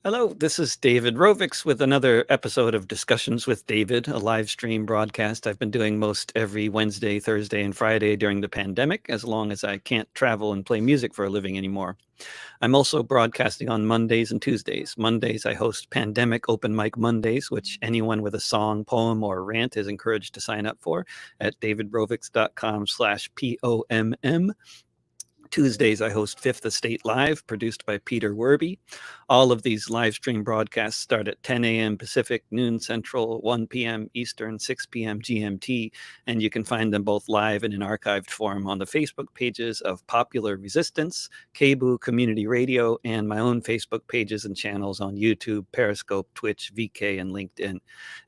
Hello, this is David Rovix with another episode of Discussions with David, a live stream broadcast I've been doing most every Wednesday, Thursday, and Friday during the pandemic, as long as I can't travel and play music for a living anymore. I'm also broadcasting on Mondays and Tuesdays. Mondays, I host Pandemic Open Mic Mondays, which anyone with a song, poem, or rant is encouraged to sign up for at davidrovix.com/POMM. Tuesdays, I host Fifth Estate Live, produced by Peter Werby. All of these live stream broadcasts start at 10 a.m. Pacific, noon Central, 1 p.m. Eastern, 6 p.m. GMT, and you can find them both live and in archived form on the Facebook pages of Popular Resistance, KBOO Community Radio, and my own Facebook pages and channels on YouTube, Periscope, Twitch, VK, and LinkedIn.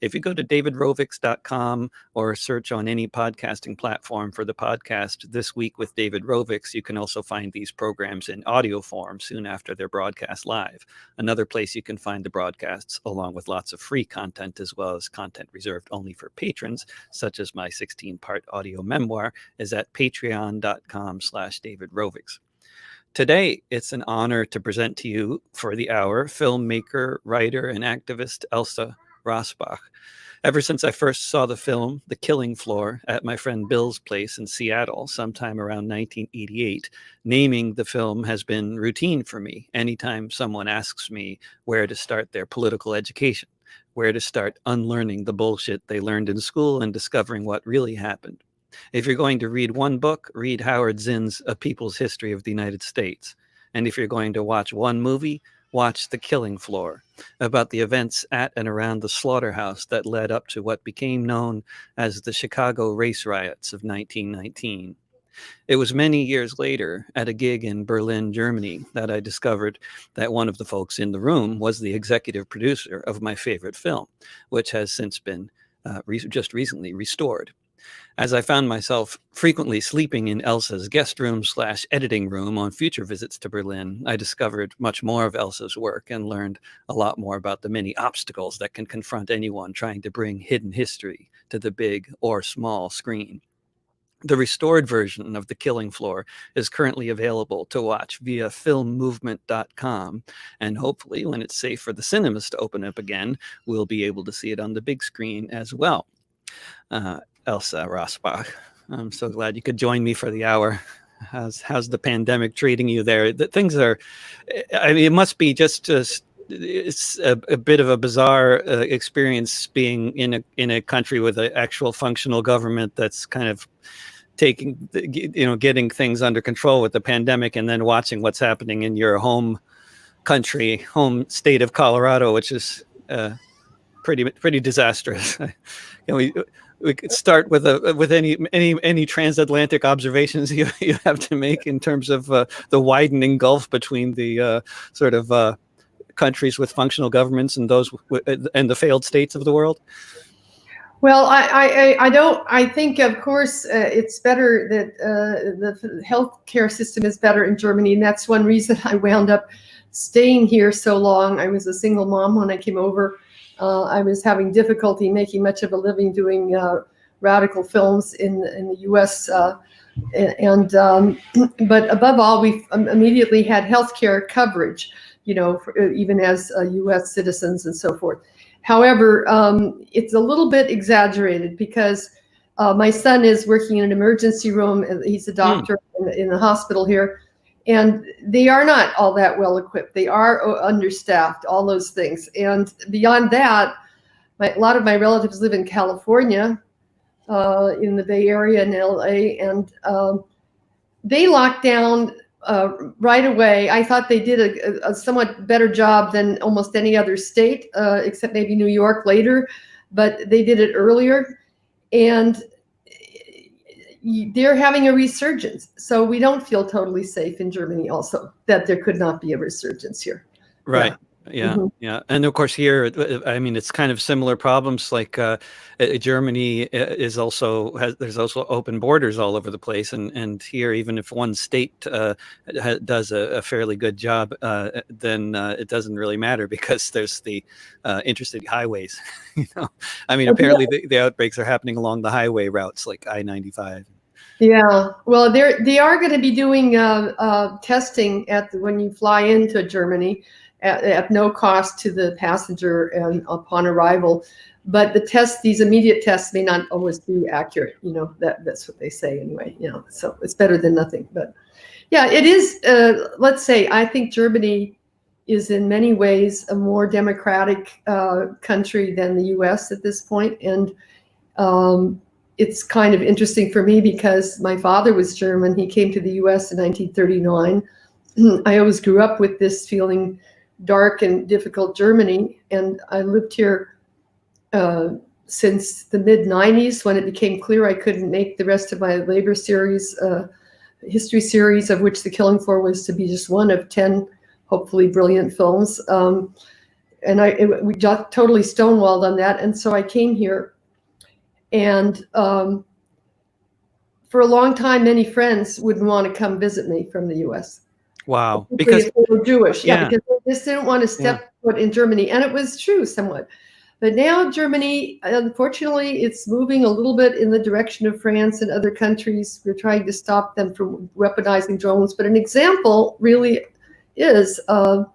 If you go to davidrovix.com or search on any podcasting platform for the podcast This Week with David Rovix, you can also find these programs in audio form soon after they're broadcast live. Another place you can find the broadcasts, along with lots of free content, as well as content reserved only for patrons, such as my 16-part audio memoir, is at patreon.com/davidrovix. Today, it's an honor to present to you for the hour filmmaker, writer, and activist Elsa Rassbach. Ever since I first saw the film, The Killing Floor, at my friend Bill's place in Seattle sometime around 1988, naming the film has been routine for me anytime someone asks me where to start their political education, where to start unlearning the bullshit they learned in school and discovering what really happened. If you're going to read one book, read Howard Zinn's A People's History of the United States. And if you're going to watch one movie, watch The Killing Floor, about the events at and around the slaughterhouse that led up to what became known as the Chicago race riots of 1919. It was many years later, at a gig in Berlin, Germany, that I discovered that one of the folks in the room was the executive producer of my favorite film, which has since been just recently restored. As I found myself frequently sleeping in Elsa's guest room/editing room on future visits to Berlin, I discovered much more of Elsa's work and learned a lot more about the many obstacles that can confront anyone trying to bring hidden history to the big or small screen. The restored version of The Killing Floor is currently available to watch via filmmovement.com, and hopefully, when it's safe for the cinemas to open up again, we'll be able to see it on the big screen as well. Elsa Rassbach, I'm so glad you could join me for the hour. How's the pandemic treating you there? Things are, I mean, it must be just it's a bit of a bizarre experience being in a country with an actual functional government that's kind of getting things under control with the pandemic, and then watching what's happening in your home state of Colorado, which is pretty disastrous. We could start with any transatlantic observations you have to make in terms of the widening gulf between the sort of countries with functional governments and those and the failed states of the world. Well, I think, of course, it's better that the healthcare system is better in Germany, and that's one reason I wound up staying here so long. I was a single mom when I came over. I was having difficulty making much of a living doing radical films in the U.S. But above all, we immediately had healthcare coverage, even as U.S. citizens and so forth. However, it's a little bit exaggerated because my son is working in an emergency room. He's a doctor in the hospital here. And they are not all that well equipped. They are understaffed, all those things. And beyond that, a lot of my relatives live in California, in the Bay Area in LA, and they locked down right away. I thought they did a somewhat better job than almost any other state, except maybe New York later, but they did it earlier. And they're having a resurgence. So we don't feel totally safe in Germany also, that there could not be a resurgence here. Right. Yeah. And of course here, I mean, it's kind of similar problems. Like Germany there's also open borders all over the place. And here, even if one state does a fairly good job, then it doesn't really matter because there's the interstate highways. I mean, apparently the outbreaks are happening along the highway routes like I-95. Yeah, well, they are going to be doing testing when you fly into Germany at no cost to the passenger and upon arrival. But these immediate tests may not always be accurate. That's what they say anyway. So it's better than nothing. But yeah, it is. Let's say I think Germany is in many ways a more democratic country than the U.S. at this point, and it's kind of interesting for me because my father was German. He came to the U.S. in 1939. I always grew up with this feeling dark and difficult Germany, and I lived here since the mid-90s when it became clear I couldn't make the rest of my labor series, history series, of which The Killing Floor was to be just one of 10 hopefully brilliant films. And we got totally stonewalled on that, and so I came here. And for a long time, many friends wouldn't want to come visit me from the U.S. Wow, because they were Jewish. Yeah. Because they just didn't want to step foot in Germany, and it was true somewhat. But now Germany, unfortunately, it's moving a little bit in the direction of France and other countries. We're trying to stop them from weaponizing drones. But an example really is that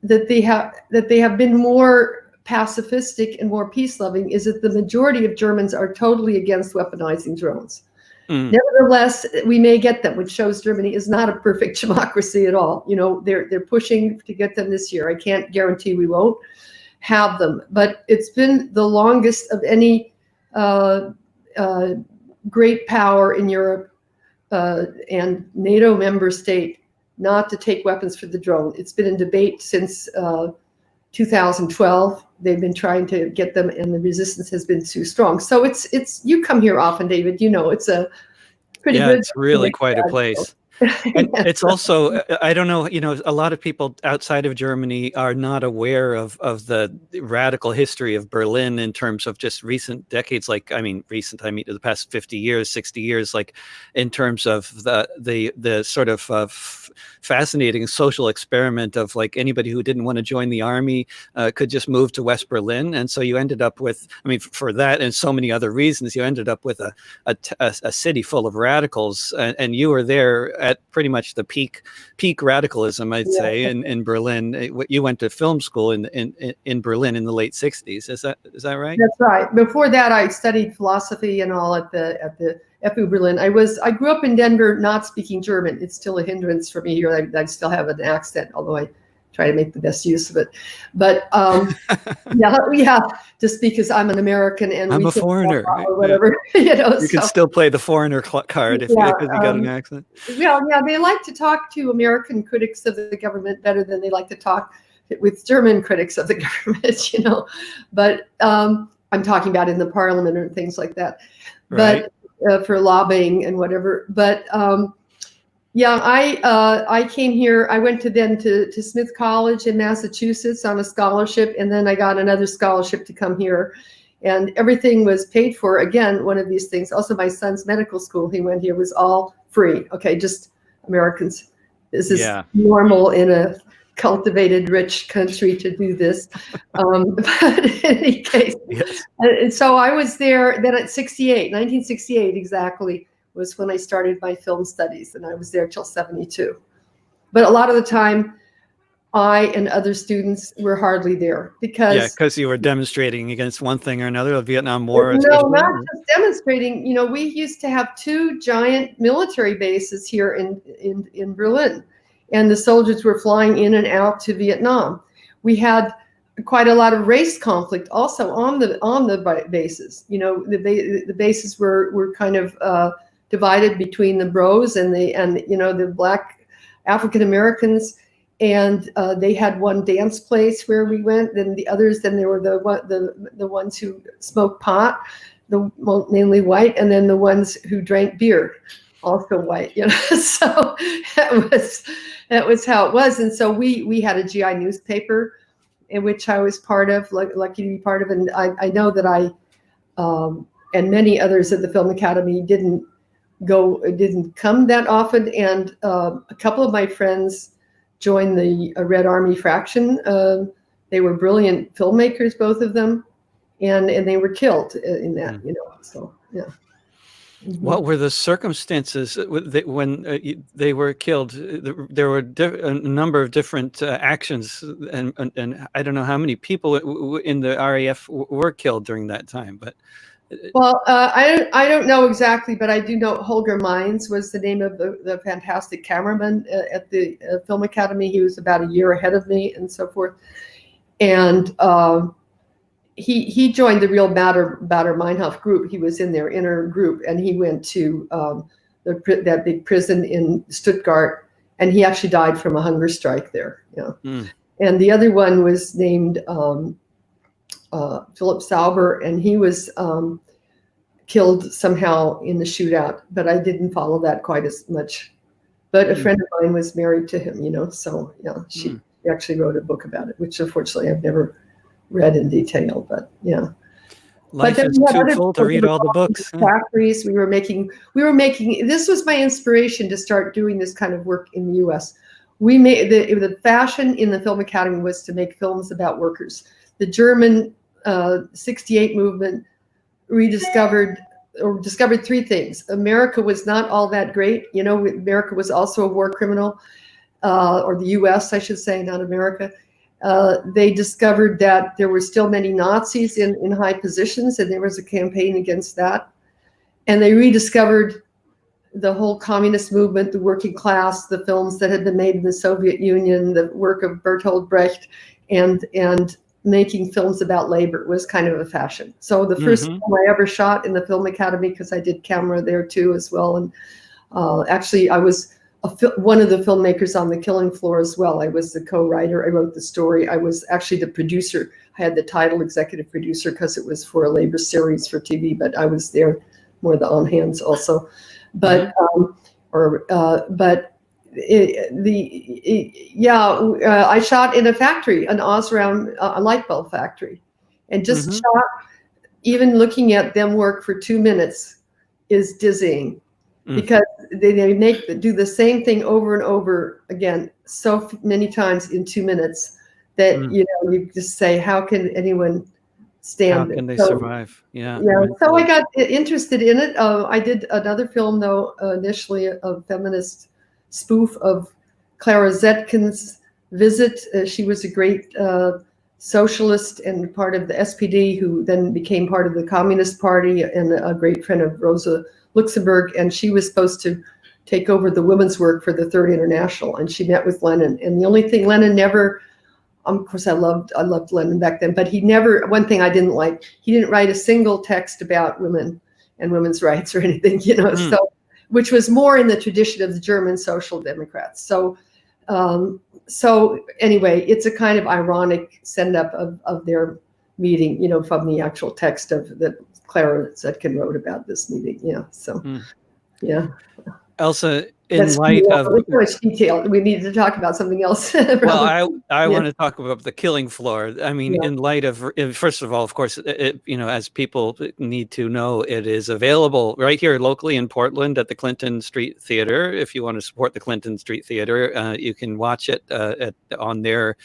they have been more pacifistic and more peace-loving, is that the majority of Germans are totally against weaponizing drones. Nevertheless, we may get them, which shows Germany is not a perfect democracy at all. They're pushing to get them this year. I can't guarantee we won't have them, but it's been the longest of any great power in Europe and NATO member state not to take weapons for the drone. It's been in debate since 2012. They've been trying to get them, and the resistance has been too strong. So it's you come here often, David. It's a pretty good. It's really quite a place. And it's also, I don't know, a lot of people outside of Germany are not aware of the radical history of Berlin in terms of just recent decades. I mean the past 50 years, 60 years, in terms of the sort of fascinating social experiment of anybody who didn't want to join the army could just move to West Berlin. And so you ended up with, for that and so many other reasons, you ended up with a city full of radicals, and you were there at pretty much the peak radicalism, I'd say, in Berlin. You went to film school in Berlin in the late 60s. Is that right? That's right. Before that, I studied philosophy and all at the FU Berlin. I grew up in Denver, not speaking German. It's still a hindrance for me here. I still have an accent, although I try to make the best use of it. But just because I'm an American and I'm a foreigner or whatever, You can still play the foreigner card if you got an accent. Yeah, they like to talk to American critics of the government better than they like to talk with German critics of the government, But I'm talking about in the parliament and things like that. Right. But for lobbying and whatever. But I came here. I went to Smith College in Massachusetts on a scholarship, and then I got another scholarship to come here, and everything was paid for. Again, one of these things. Also, my son's medical school, he went here, was all free. Okay, just Americans. This is normal in a cultivated, rich country to do this. But in any case, and so I was there then at 1968 exactly, was when I started my film studies, and I was there till 72. But a lot of the time, I and other students were hardly there because you were demonstrating against one thing or another, the Vietnam War. No, not just demonstrating. We used to have 2 giant military bases here in Berlin, and the soldiers were flying in and out to Vietnam. We had quite a lot of race conflict also on the bases. The bases were kind of divided between the bros and the black African Americans, and they had one dance place where we went. Then the others, then there were the ones who smoked pot, mainly white, and then the ones who drank beer, also white. So that was how it was. And so we had a GI newspaper, in which I was part of, lucky to be part of, and I know that I and many others at the Film Academy didn't come that often, and a couple of my friends joined the Red Army fraction. They were brilliant filmmakers, both of them, and they were killed in that. So yeah. Mhm. What were the circumstances when they were killed? There were a number of different actions, and I don't know how many people in the RAF were killed during that time. But Well, I don't know exactly, but I do know Holger Mines was the name of the fantastic cameraman at the Film Academy. He was about a year ahead of me and so forth. And he joined the real Baader Meinhof group. He was in their inner group, and he went to that big prison in Stuttgart, and he actually died from a hunger strike there. mm, And the other one was named Philip Sauber, and he was killed somehow in the shootout, but I didn't follow that quite as much. But a mm, friend of mine was married to him, so yeah, she mm. actually wrote a book about it, which unfortunately I've never read in detail, but yeah. But Life then is we had too other full to people who read were all the involved in books. factories. We were making, this was my inspiration to start doing this kind of work in the US. We made the fashion in the Film Academy was to make films about workers. The German 68 movement discovered three things. America was not all that great. America was also a war criminal, or the US, I should say, not America. They discovered that there were still many Nazis in high positions, and there was a campaign against that. And they rediscovered the whole communist movement, the working class, the films that had been made in the Soviet Union, the work of Bertolt Brecht, and making films about labor was kind of a fashion. So the first Hmm. film I ever shot in the Film Academy, because I did camera there too as well, and actually I was one of the filmmakers on the killing floor as well. I was the co-writer. I wrote the story. I was actually the producer. I had the title executive producer because it was for a labor series for TV, but I was there more the on hands also. But I shot in a factory, an Osram a light bulb factory, and just Hmm. shot. Even looking at them work for 2 minutes is dizzying, Mm, because they do the same thing over and over again so many times in 2 minutes that mm. you just say, how can anyone How stand it? can they So survive? Yeah, yeah, so I mentally. got interested in it. I did another film, though, initially a feminist spoof of Clara Zetkin's visit. She was a great socialist and part of the SPD, who then became part of the Communist Party, and a great friend of Rosa Luxemburg. And she was supposed to take over the women's work for the Third International. And she met with Lenin. And the only thing Lenin never of course, I loved Lenin back then, but he never. One thing I didn't like, he didn't write a single text about women and women's rights or anything, Mm. So, which was more in the tradition of the German Social Democrats. So anyway, it's a kind of ironic send up of their meeting, from the actual text of that Clara Zetkin wrote about this meeting. Yeah. So Mm. yeah, Elsa, in that's light of too much detail. We need to talk about something else. well, Rather. I Yeah. want to talk about the killing floor. I mean, Yeah. in light of, first of all, of course, as people need to know, it is available right here locally in Portland at the Clinton Street Theater. If you want to support the Clinton Street Theater, you can watch it on their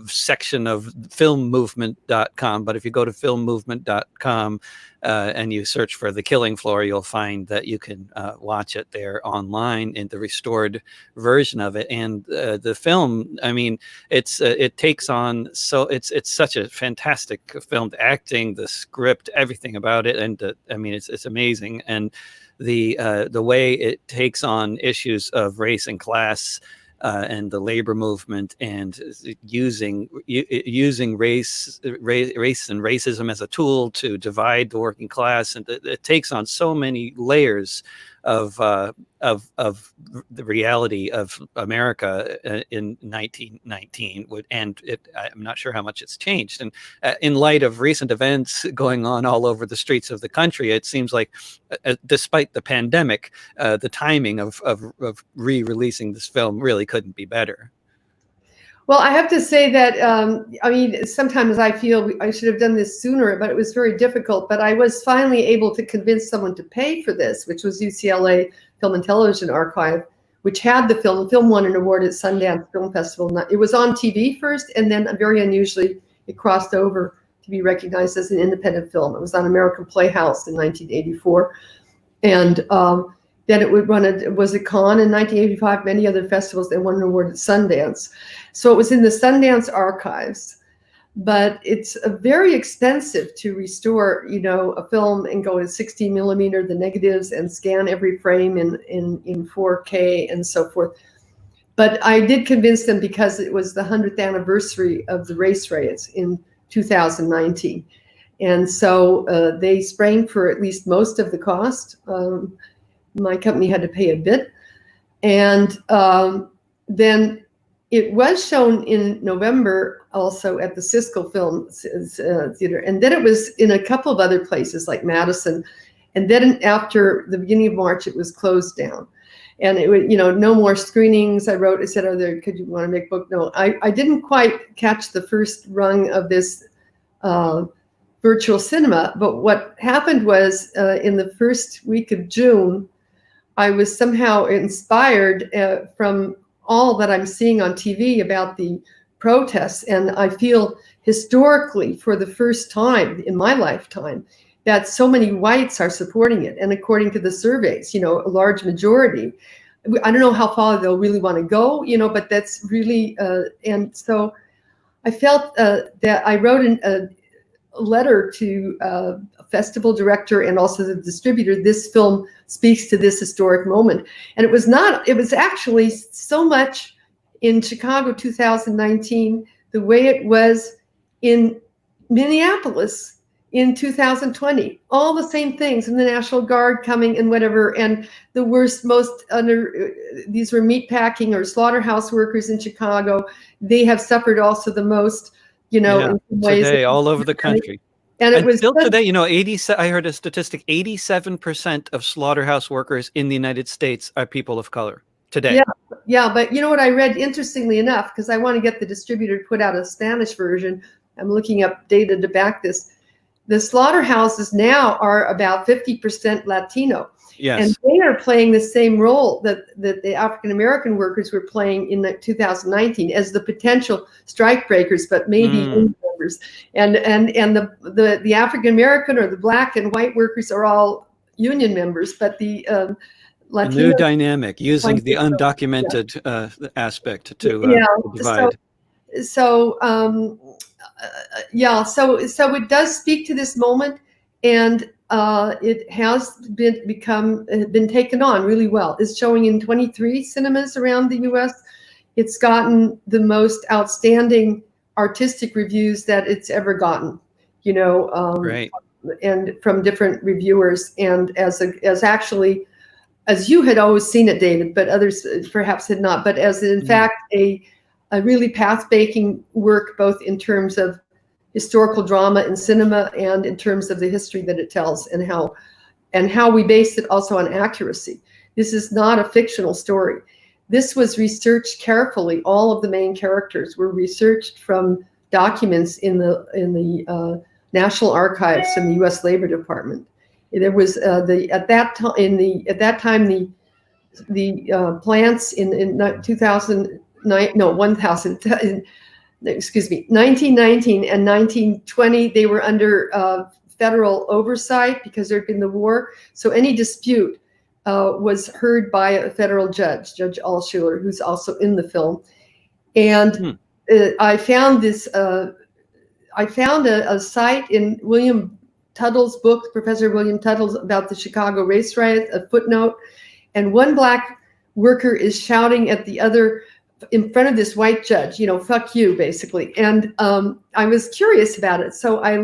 section of filmmovement.com. But if you go to filmmovement.com and you search for The Killing Floor, you'll find that you can watch it there online in the restored version of it. And the film, I mean, it takes on, so it's such a fantastic film. The acting, the script, everything about it, and I mean, it's amazing. And the way it takes on issues of race and class and the labor movement, and using race and racism as a tool to divide the working class, and it takes on so many layers of the reality of America in 1919. And I'm not sure how much it's changed. And in light of recent events going on all over the streets of the country, it seems like, despite the pandemic, the timing of re-releasing this film really couldn't be better. Well, I have to say that, I mean, sometimes I feel I should have done this sooner, but it was very difficult. But I was finally able to convince someone to pay for this, which was UCLA Film and Television Archive, which had the film. The film won an award at Sundance Film Festival. It was on TV first, and then very unusually, it crossed over to be recognized as an independent film. It was on American Playhouse in 1984. And then it would run, was a con in 1985, many other festivals, and won an award at Sundance. So it was in the Sundance archives. But it's very expensive to restore, a film and go to 16 millimeter, the negatives, and scan every frame in 4K and so forth. But I did convince them because it was the 100th anniversary of the race riots in 2019. And so they sprang for at least most of the cost. My company had to pay a bit. And then it was shown in November also at the Siskel Film Theater. And then it was in a couple of other places like Madison. And then after the beginning of March, it was closed down. And it would, no more screenings. I said, could you want to make book? No, I didn't quite catch the first rung of this virtual cinema. But what happened was in the first week of June, I was somehow inspired from all that I'm seeing on TV about the protests. And I feel historically, for the first time in my lifetime, that so many whites are supporting it. And according to the surveys, a large majority. I don't know how far they'll really want to go, but that's really, and so I felt that I wrote a letter to a festival director and also the distributor. This film speaks to this historic moment. And it was actually so much in Chicago 2019, the way it was in Minneapolis in 2020, all the same things, and the National Guard coming and whatever, and the worst, these were meatpacking or slaughterhouse workers in Chicago. They have suffered also the most, in some ways. Today, all over the country. And it was still today, 87, I heard a statistic, 87% of slaughterhouse workers in the United States are people of color today. Yeah, but you know what I read, interestingly enough, because I want to get the distributor to put out a Spanish version. I'm looking up data to back this. The slaughterhouses now are about 50% Latino. Yes. And they are playing the same role that the African-American workers were playing in 2019 as the potential strike breakers, but maybe members. And the African-American or the black and white workers are all union members, but the Latino. A new dynamic using the undocumented aspect to divide. So it does speak to this moment, and it has been taken on really well. It's showing in 23 cinemas around the U.S. It's gotten the most outstanding artistic reviews that it's ever gotten, Great. And from different reviewers, and as you had always seen it, David, but others perhaps had not, but as in fact a really path-breaking work, both in terms of historical drama and cinema and in terms of the history that it tells, and how we base it also on accuracy. This is not a fictional story. This was researched carefully. All of the main characters were researched from documents in the National Archives from the U.S. Labor Department. There was the plants in 1919 and 1920, they were under federal oversight because there had been the war. So any dispute was heard by a federal judge, Judge Altshuler, who's also in the film. And I found this. I found a site in William Tuttle's book, Professor William Tuttle's, about the Chicago race riot, a footnote, and one black worker is shouting at the other in front of this white judge, fuck you, basically. And I was curious about it. So I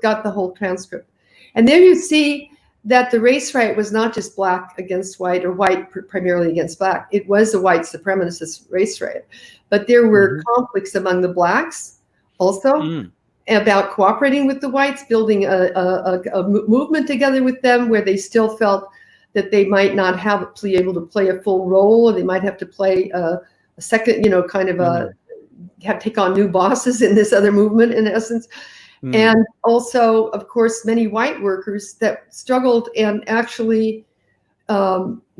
got the whole transcript. And there you see that the race riot was not just black against white or white primarily against black. It was a white supremacist race riot. But there were conflicts among the blacks also about cooperating with the whites, building a movement together with them where they still felt that they might not be able to play a full role, or they might have to play a second, take on new bosses in this other movement, in essence. And also, of course, many white workers that struggled and actually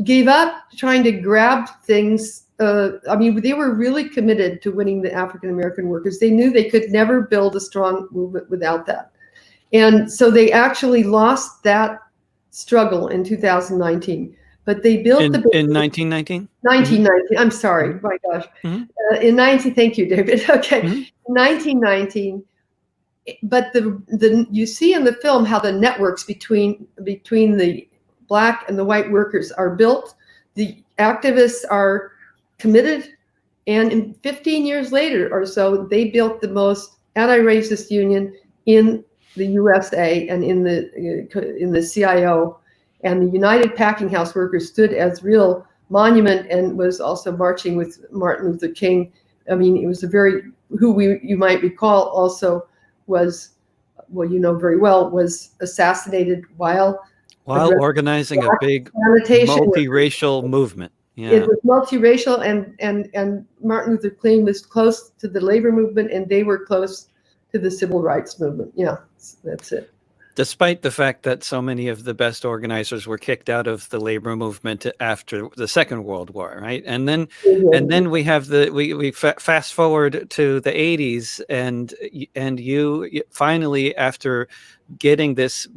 gave up trying to grab things. They were really committed to winning the African-American workers. They knew they could never build a strong movement without that. And so they actually lost that struggle in 2019. But they built in 1919. 1919. I'm sorry, my gosh. Mm-hmm. In 19, thank you, David. Okay, Mm-hmm. 1919. But you see in the film how the networks between the black and the white workers are built. The activists are committed, and in 15 years later or so, they built the most anti-racist union in the USA and in the CIO. And the United Packing House Workers stood as real monument and was also marching with Martin Luther King. I mean, it was a very, you might recall also was, well, you know very well, was assassinated while organizing a big multiracial movement. Yeah. It was multiracial, and Martin Luther King was close to the labor movement, and they were close to the civil rights movement. Yeah, that's it. Despite the fact that so many of the best organizers were kicked out of the labor movement after the Second World War, right? And then we have we fast forward to the 80s, and you finally, after getting this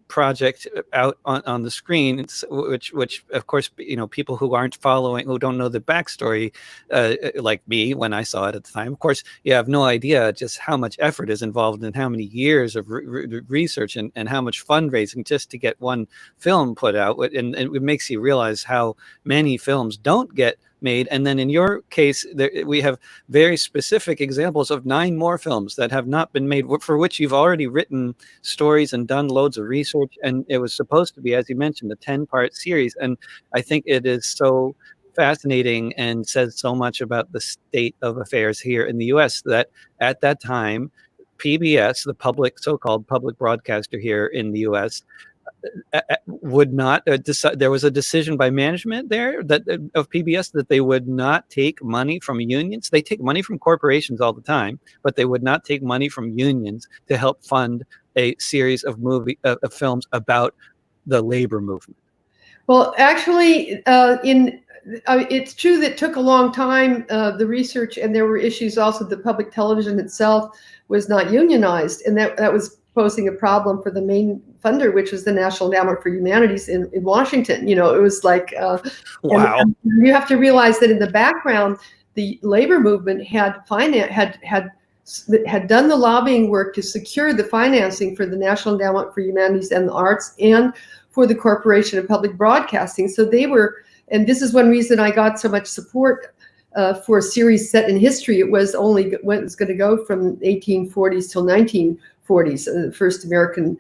project out on the screen, which of course, you know, people who don't know the backstory, like me when I saw it at the time, of course, you have no idea just how much effort is involved and how many years of research and how much fundraising just to get one film put out. And it makes you realize how many films don't get made. And then in your case, we have very specific examples of 9 more films that have not been made, for which you've already written stories and done loads of research. And it was supposed to be, as you mentioned, a 10-part series. And I think it is so fascinating and says so much about the state of affairs here in the US that at that time, PBS, the so-called public broadcaster here in the US, would not decide. There was a decision by management there of PBS that they would not take money from unions. They take money from corporations all the time, but they would not take money from unions to help fund a series of films about the labor movement. Well, actually, it's true that it took a long time, the research, and there were issues also. The public television itself was not unionized, and that was posing a problem for the main funder, which was the National Endowment for Humanities in Washington. You know, it was like, wow. And you have to realize that in the background, the labor movement had done the lobbying work to secure the financing for the National Endowment for Humanities and the Arts and for the Corporation of Public Broadcasting. So they were, and this is one reason I got so much support for a series set in history. It was going to go from 1840s till 1940s, the first American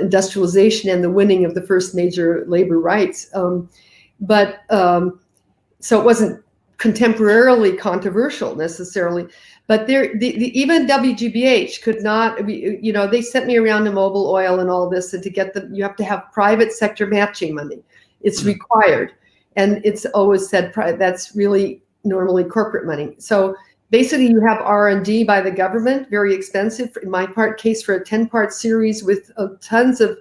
industrialization and the winning of the first major labor rights. So it wasn't contemporarily controversial necessarily, but even WGBH could not, you know, they sent me around to Mobil Oil and all this, and to get you have to have private sector matching money. It's required. And it's always said that's really normally corporate money. So basically you have R&D by the government, very expensive. In my case, for a 10-part series with tons of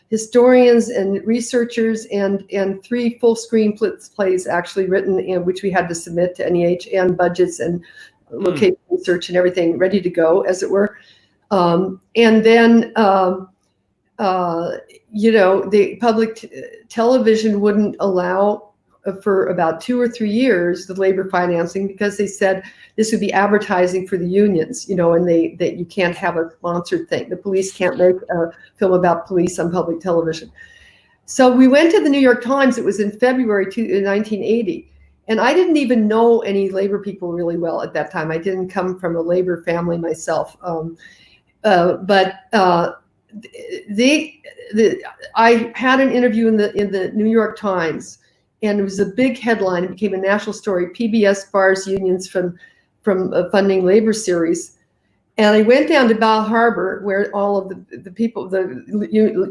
historians and researchers and 3 full screen plays actually written, which we had to submit to NEH, and budgets and location research and everything ready to go, as it were. And then, you know, the public television wouldn't allow for about 2 or 3 years the labor financing, because they said this would be advertising for the unions, you know, and that you can't have a sponsored thing. The police can't make a film about police on public television. So we went to the New York Times. It was in February 1980. And I didn't even know any labor people really well at that time. I didn't come from a labor family myself. I had an interview in the New York Times, and it was a big headline. It became a national story. PBS bars unions from funding labor series. And I went down to Bal Harbor, where all of the people, the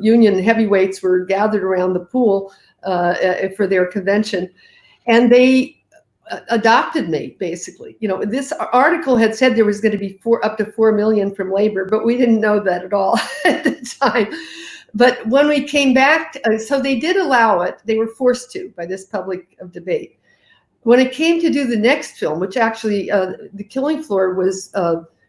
union heavyweights, were gathered around the pool for their convention. And they adopted me, basically. You know, this article had said there was going to be up to 4 million from labor, but we didn't know that at all at the time. But when we came back, so they did allow it. They were forced to by this public debate. When it came to do the next film, which actually, The Killing Floor was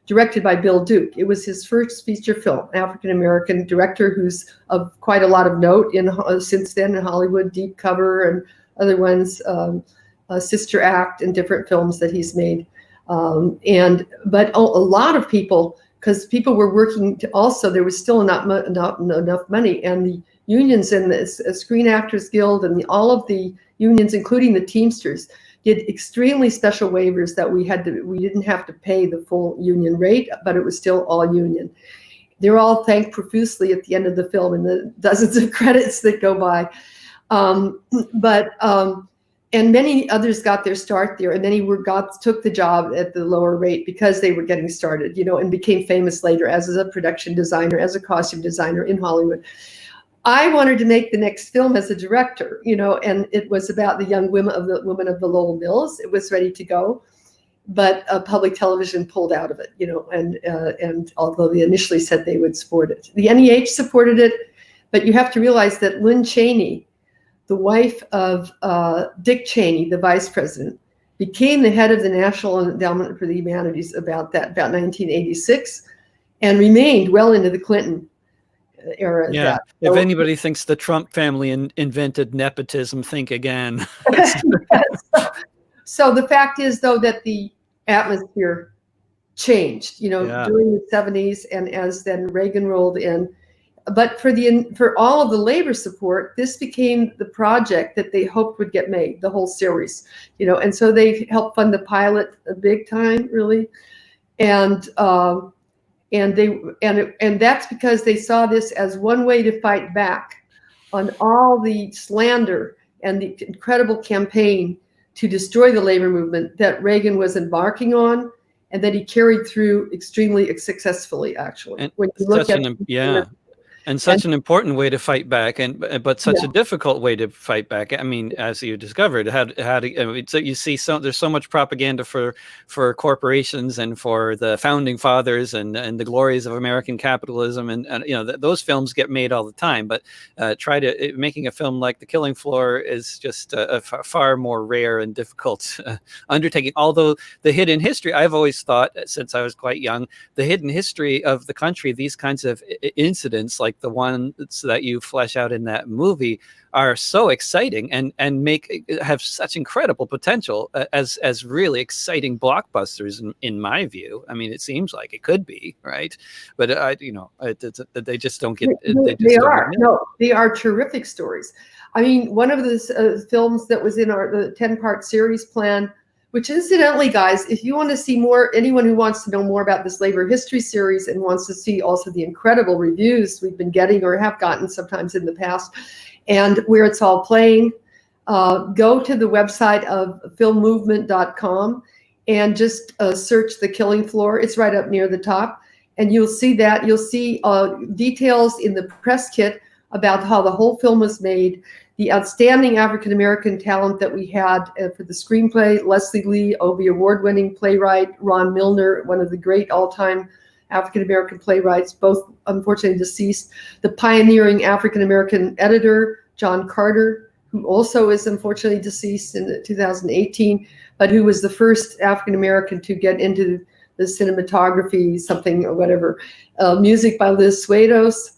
directed by Bill Duke. It was his first feature film, African-American director who's of quite a lot of note since then in Hollywood, Deep Cover and other ones, Sister Act and different films that he's made. But a lot of people, because people were working also, there was still not enough money, and the unions and the Screen Actors Guild and all of the unions, including the Teamsters, did extremely special waivers that we didn't have to pay the full union rate, but it was still all union. They're all thanked profusely at the end of the film in the dozens of credits that go by. And many others got their start there, and then took the job at the lower rate because they were getting started, and became famous later as a production designer, as a costume designer in Hollywood. I wanted to make the next film as a director, and it was about the young women of the Lowell Mills. It was ready to go, but public television pulled out of it, and although they initially said they would support it, the NEH supported it, but you have to realize that Lynn Cheney, the wife of Dick Cheney, the vice president, became the head of the National Endowment for the Humanities about 1986, and remained well into the Clinton era. Yeah. If anybody thinks the Trump family invented nepotism, think again. So the fact is, though, that the atmosphere changed, during the 70s, and as then Reagan rolled in. But for all of the labor support, this became the project that they hoped would get made, the whole series, and so they helped fund the pilot big time, really, and that's because they saw this as one way to fight back on all the slander and the incredible campaign to destroy the labor movement that Reagan was embarking on, and that he carried through extremely successfully, actually. And when you look and such an important way to fight back, but such a difficult way to fight back. I mean, as you discovered, so you see, there's so much propaganda for corporations and for the founding fathers and the glories of American capitalism, and those films get made all the time. But making a film like The Killing Floor is just a far more rare and difficult undertaking. Although the hidden history, I've always thought since I was quite young, the hidden history of the country, these kinds of incidents like the ones that you flesh out in that movie, are so exciting and have such incredible potential as really exciting blockbusters in my view. I mean, it seems like it could be, right? But they just don't get. They are terrific stories. I mean, one of the films that was in the 10-part series plan, which incidentally, guys, if you want to see more, anyone who wants to know more about this labor history series and wants to see also the incredible reviews we've been getting or have gotten sometimes in the past, and where it's all playing, go to the website of filmmovement.com and just search The Killing Floor. It's right up near the top. And you'll see that. You'll see details in the press kit about how the whole film was made, the outstanding African-American talent that we had for the screenplay, Leslie Lee, Obie Award-winning playwright, Ron Milner, one of the great all-time African-American playwrights, both unfortunately deceased, the pioneering African-American editor, John Carter, who also is unfortunately deceased in 2018, but who was the first African-American to get into the cinematography, something or whatever, music by Liz Swados.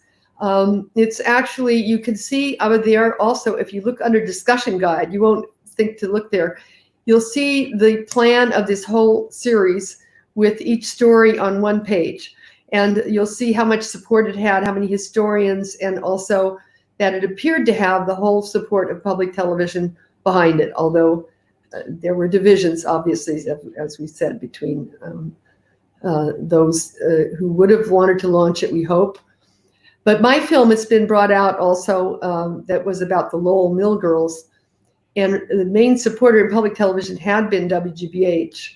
It's actually, you can see over there also, if you look under discussion guide, you won't think to look there, you'll see the plan of this whole series with each story on one page. And you'll see how much support it had, how many historians, and also that it appeared to have the whole support of public television behind it, although there were divisions, obviously, as we said, between those who would have wanted to launch it, we hope. But my film has been brought out also that was about the Lowell Mill girls. And the main supporter in public television had been WGBH.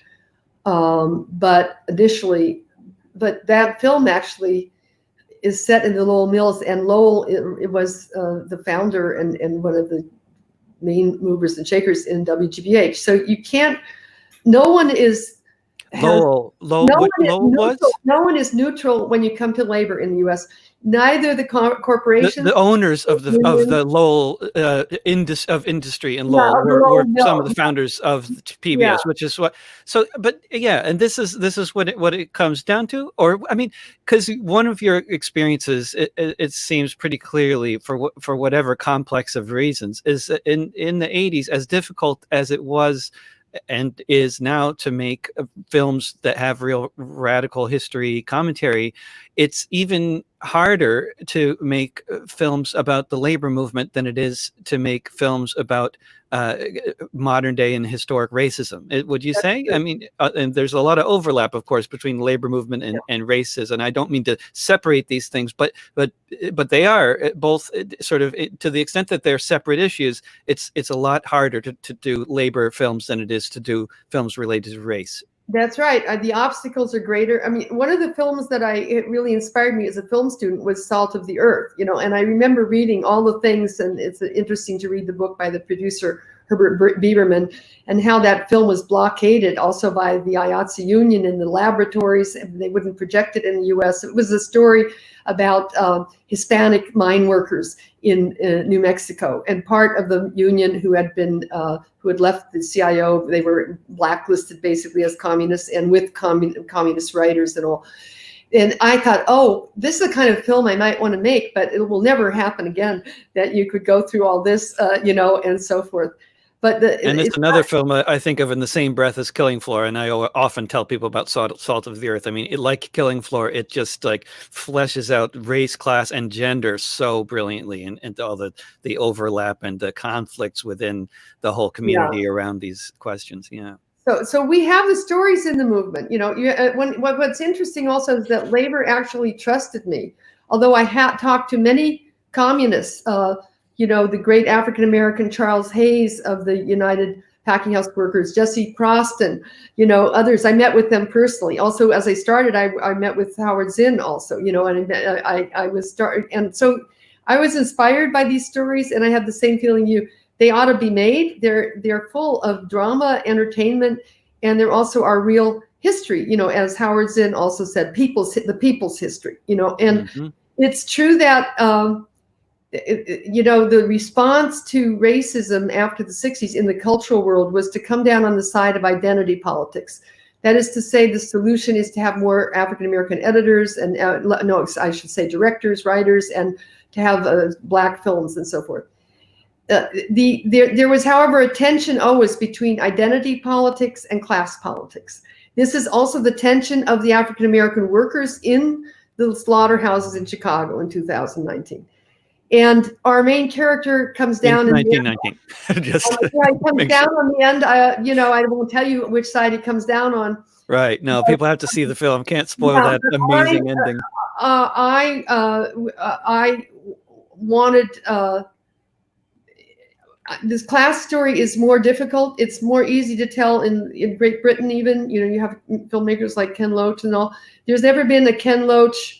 But that film actually is set in the Lowell Mills, and Lowell, it was the founder and one of the main movers and shakers in WGBH. So you can't, no one is has no What one is Lowell neutral. was? No one is neutral when you come to labor in the U.S. Neither the corporations, The owners of unions, the Lowell of industry in yeah, Lowell of the were Lowell some of Mill, the founders of the yeah. PBS, which is what. So, but yeah, and this is what it comes down to, or I mean, because one of your experiences, it seems pretty clearly for whatever complex of reasons, is that in the '80s, as difficult as it was and is now to make films that have real radical history commentary, it's even harder to make films about the labor movement than it is to make films about uh, modern day and historic racism. Would you say? I mean, and there's a lot of overlap, of course, between the labor movement and racism. And I don't mean to separate these things, but they are both sort of to the extent that they're separate issues. It's a lot harder to do labor films than it is to do films related to race. That's right. The obstacles are greater. I mean, one of the films that it really inspired me as a film student was Salt of the Earth, and I remember reading all the things, and it's interesting to read the book by the producer, Herbert Bieberman, and how that film was blockaded also by the IATSE union in the laboratories, and they wouldn't project it in the US. It was a story about Hispanic mine workers in New Mexico, and part of the union who had left the CIO, they were blacklisted basically as communists, and with communist writers and all. And I thought, oh, this is the kind of film I might want to make, but it will never happen again that you could go through all this, and so forth. But and it's another film I think of in the same breath as Killing Floor, and I often tell people about Salt of the Earth. I mean, like Killing Floor, it just like fleshes out race, class, and gender so brilliantly, and all the overlap and the conflicts within the whole community around these questions. Yeah. So we have the stories in the movement. What's interesting also is that labor actually trusted me, although I had talked to many communists. The great African-American Charles Hayes of the United Packing House Workers, Jesse Proston, others. I met with them personally. Also, as I started, I met with Howard Zinn also, and I was started. And so I was inspired by these stories, and I had the same feeling they ought to be made. They're full of drama, entertainment, and they're also our real history, as Howard Zinn also said, the people's history, and it's true that the response to racism after the 60s in the cultural world was to come down on the side of identity politics. That is to say, the solution is to have more African-American editors and, I should say directors, writers, and to have Black films and so forth. There was, however, a tension always between identity politics and class politics. This is also the tension of the African-American workers in the slaughterhouses in Chicago in 2019. And our main character comes down in 1919. He comes down on the end. I won't tell you which side he comes down on. Right. No, people have to see the film. Can't spoil that amazing ending. I wanted this class story is more difficult. It's more easy to tell in Great Britain. Even you have filmmakers like Ken Loach and all. There's never been a Ken Loach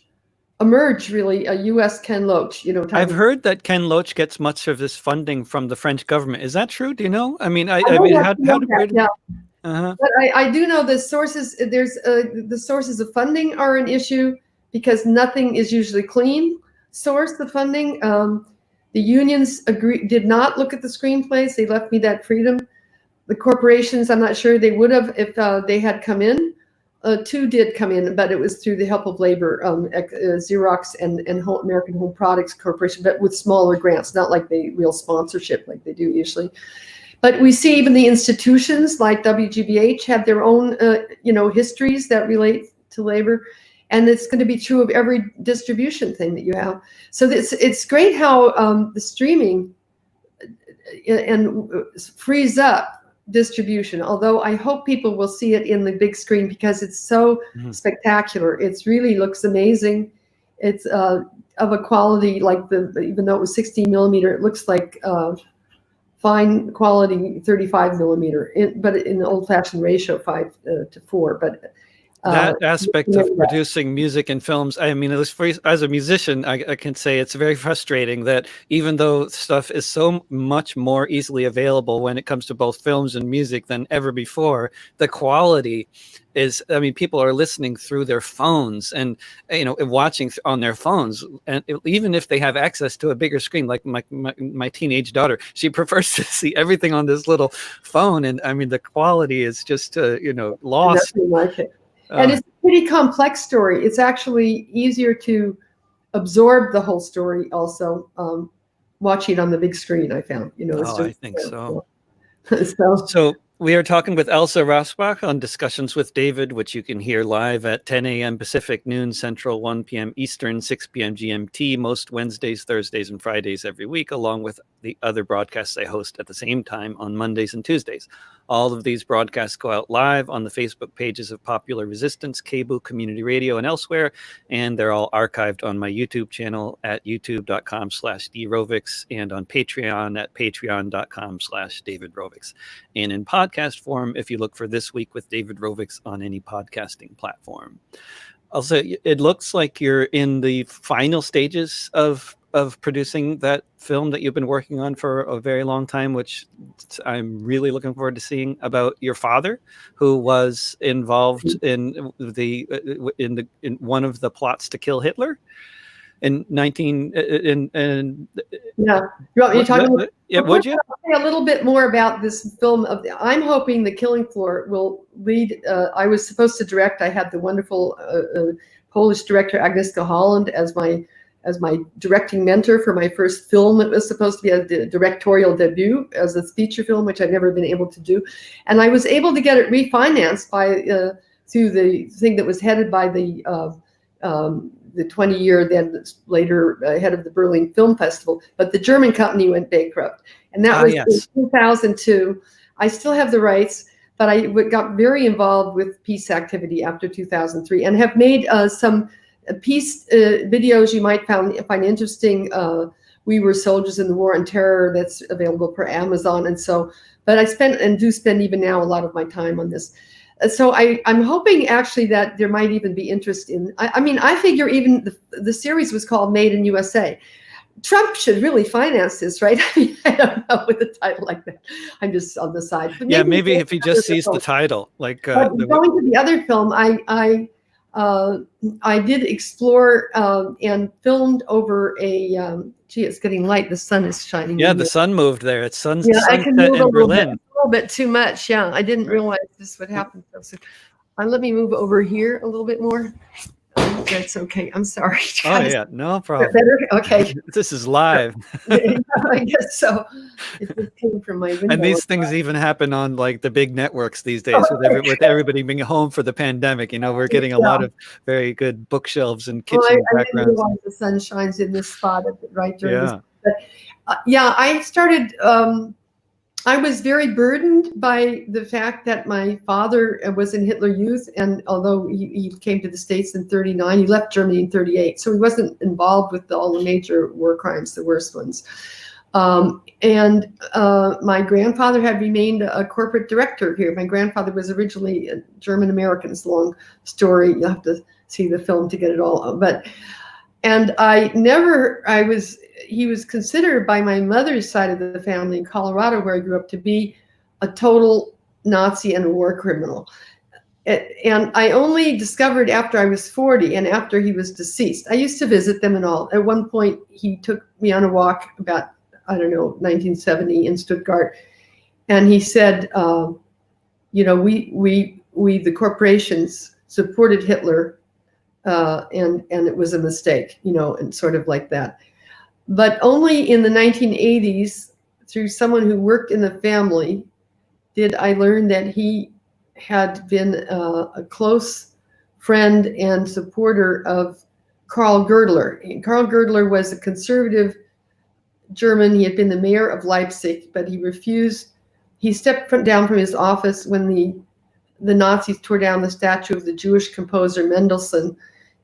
emerge, really, a U.S. Ken Loach. I've heard that Ken Loach gets much of this funding from the French government. Is that true? Do you know? I mean, But I do know the sources. The sources of funding are an issue because nothing is usually clean source of funding. The unions did not look at the screenplays. They left me that freedom. The corporations, I'm not sure they would have if they had come in. Two did come in, but it was through the help of labor, Xerox and American Home Products Corporation, but with smaller grants, not like the real sponsorship like they do usually. But we see even the institutions like WGBH have their own, histories that relate to labor. And it's going to be true of every distribution thing that you have. So it's great how the streaming and frees up distribution, although I hope people will see it in the big screen because it's so spectacular. It really looks amazing. It's of a quality like even though it was 16 millimeter, it looks like fine quality 35 millimeter, but in the old-fashioned ratio 5 to 4. But That aspect of That. producing music and films, I mean, as a musician, I can say it's very frustrating that even though stuff is so much more easily available when it comes to both films and music than ever before, the quality is, I mean, people are listening through their phones and, watching on their phones. And even if they have access to a bigger screen, like my teenage daughter, she prefers to see everything on this little phone. And I mean, the quality is just, lost. Nothing like it. And it's a pretty complex story. It's actually easier to absorb the whole story also watching on the big screen, I found. I think so. So So we are talking with Elsa Rassbach on Discussions with David, which you can hear live at 10 a.m. Pacific, noon Central, 1 p.m. Eastern, 6 p.m. GMT, most Wednesdays, Thursdays, and Fridays every week, along with the other broadcasts I host at the same time on Mondays and Tuesdays. All of these broadcasts go out live on the Facebook pages of Popular Resistance, Cable, Community Radio, and elsewhere, and they're all archived on my YouTube channel at youtube.com/drovix and on Patreon at patreon.com/davidrovix. And in podcast form, if you look for This Week with David Rovix on any podcasting platform. Also, it looks like you're in the final stages of producing that film that you've been working on for a very long time, which I'm really looking forward to seeing, about your father, who was involved in one of the plots to kill Hitler in 19 in yeah. You want me to talk about? Yeah, would you? I'll say a little bit more about this film. I'm hoping The Killing Floor will lead. I was supposed to direct. I had the wonderful Polish director Agnieszka Holland as my directing mentor for my first film. It was supposed to be a directorial debut as a feature film, which I've never been able to do. And I was able to get it refinanced through the thing that was headed by the 20-year, then later head of the Berlin Film Festival. But the German company went bankrupt. And that was yes. in 2002. I still have the rights, but I got very involved with peace activity after 2003 and have made some peace videos you might find interesting. We Were Soldiers in the War on Terror, that's available for Amazon. And so, but I spent and do spend even now a lot of my time on this. So I'm hoping actually that there might even be interest in, I mean, I figure even the series was called Made in USA. Trump should really finance this, right? I mean, I don't know with a title like that. I'm just on the side. But maybe if he just sees the title, like going to the other film, I did explore and filmed over a. Gee, it's getting light. The sun is shining. Yeah, the sun moved there. It's sunset I can move in Berlin. A little bit too much. Yeah, I didn't realize this would happen so soon. Let me move over here a little bit more. That's okay. I'm sorry. Oh yeah, no problem. Better? Okay. This is live. I guess so. It just came from my window. And these things even happen on like the big networks these days, with everybody being home for the pandemic. We're getting a lot of very good bookshelves and kitchen backgrounds. I didn't realize the sun shines in this spot right during this. But I started. I was very burdened by the fact that my father was in Hitler Youth, and although he came to the States in 1939, he left Germany in 1938, so he wasn't involved with all the major war crimes, the worst ones. And my grandfather had remained a corporate director here. My grandfather was originally a German-American. It's a long story. You'll have to see the film to get it all. He was considered by my mother's side of the family in Colorado, where I grew up, to be a total Nazi and a war criminal. And I only discovered after I was 40 and after he was deceased. I used to visit them and all. At one point, he took me on a walk about, 1970 in Stuttgart. And he said, we the corporations supported Hitler, and it was a mistake, and sort of like that. But only in the 1980s, through someone who worked in the family, did I learn that he had been a close friend and supporter of Karl Girdler. And Karl Girdler was a conservative German. He had been the mayor of Leipzig, but he refused. He stepped down from his office when the Nazis tore down the statue of the Jewish composer Mendelssohn,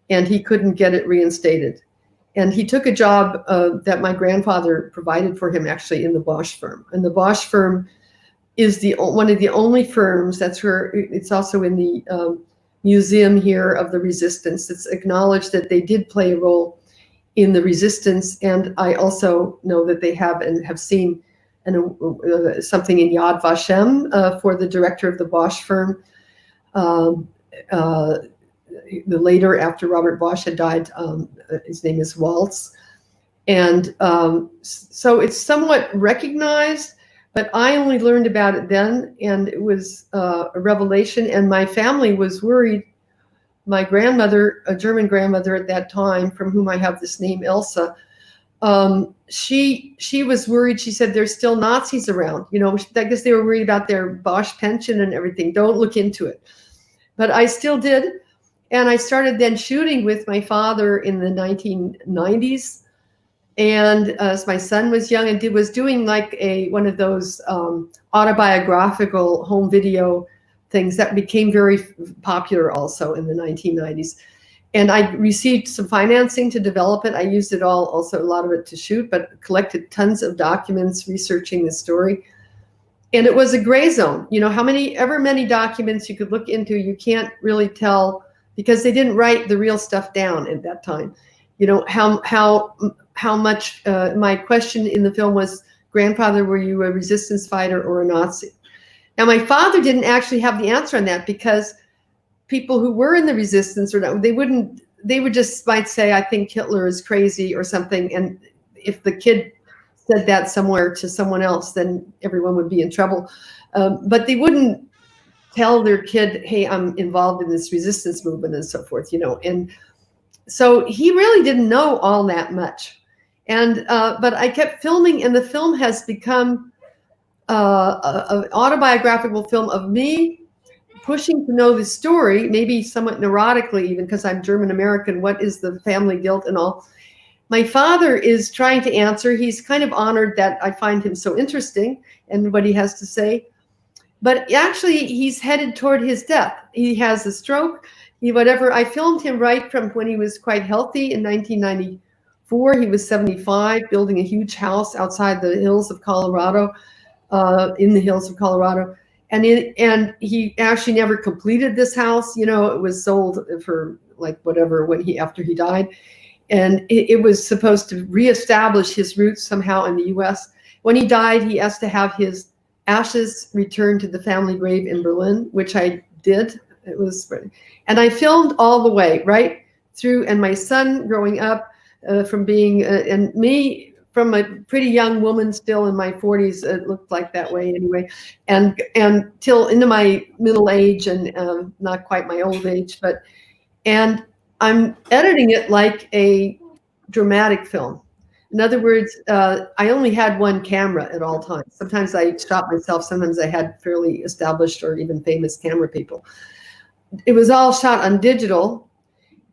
and he couldn't get it reinstated. And he took a job that my grandfather provided for him, actually, in the Bosch firm. And the Bosch firm is one of the only firms, that's where it's also in the museum here of the resistance. It's acknowledged that they did play a role in the resistance, and I also know that they have and have seen something in Yad Vashem for the director of the Bosch firm. The later, after Robert Bosch had died, his name is Waltz. And so it's somewhat recognized, but I only learned about it then, and it was a revelation, and my family was worried. My grandmother, a German grandmother at that time, from whom I have this name, Elsa, she was worried. She said, there's still Nazis around. You know, I guess they were worried about their Bosch pension and everything. Don't look into it. But I still did. And I started then shooting with my father in the 1990s. And as my son was young, and was doing like one of those autobiographical home video things that became very popular also in the 1990s. And I received some financing to develop it. I used it all, also a lot of it to shoot, but collected tons of documents researching the story. And it was a gray zone. You know, ever many documents you could look into, you can't really tell, because they didn't write the real stuff down at that time. You know, how much, my question in the film was, grandfather, were you a resistance fighter or a Nazi? Now, my father didn't actually have the answer on that, because people who were in the resistance, or not, they would just might say, I think Hitler is crazy or something. And if the kid said that somewhere to someone else, then everyone would be in trouble. But they wouldn't tell their kid, hey, I'm involved in this resistance movement and so forth, you know. And so he really didn't know all that much. And but I kept filming, and the film has become an autobiographical film of me pushing to know the story, maybe somewhat neurotically, even because I'm German American. What is the family guilt and all? My father is trying to answer. He's kind of honored that I find him so interesting and what he has to say. But actually, he's headed toward his death. He has a stroke. Whatever. I filmed him right from when he was quite healthy in 1994. He was 75, building a huge house outside the hills of Colorado, in the hills of Colorado. And he actually never completed this house. You know, it was sold for like whatever after he died. And it was supposed to reestablish his roots somehow in the U.S. When he died, he asked to have his ashes returned to the family grave in Berlin, which I did. And I filmed all the way right through. And my son growing up from being, and me from a pretty young woman, still in my 40s, it looked like that way anyway, and till into my middle age, and not quite my old age, and I'm editing it like a dramatic film. In other words, I only had one camera at all times. Sometimes I shot myself. Sometimes I had fairly established or even famous camera people. It was all shot on digital.